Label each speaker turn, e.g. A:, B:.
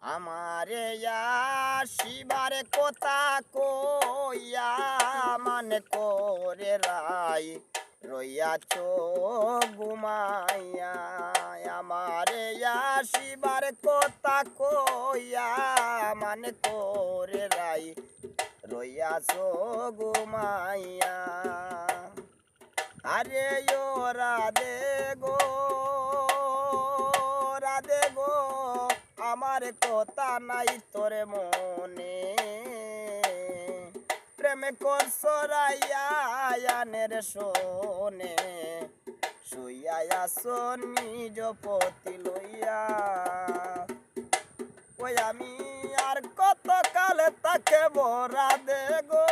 A: আমারে আসিবার কথা কইয়া মানে করে রাই রইয়াছ ঘুমাইয়া। আমারে আসিবার কথা কইয়া মানে করে রাই রইয়াছ ঘুমাইয়া। আরে ও রাধে গো, রাধে গো, আমার কথা নাই তোরে মনে, প্রেমে করছ রায়ানের শোনে, শুইয়া আসন নিজ পতি লইয়া। ওই আমি আর কত কালে তাকে বরা দে গো,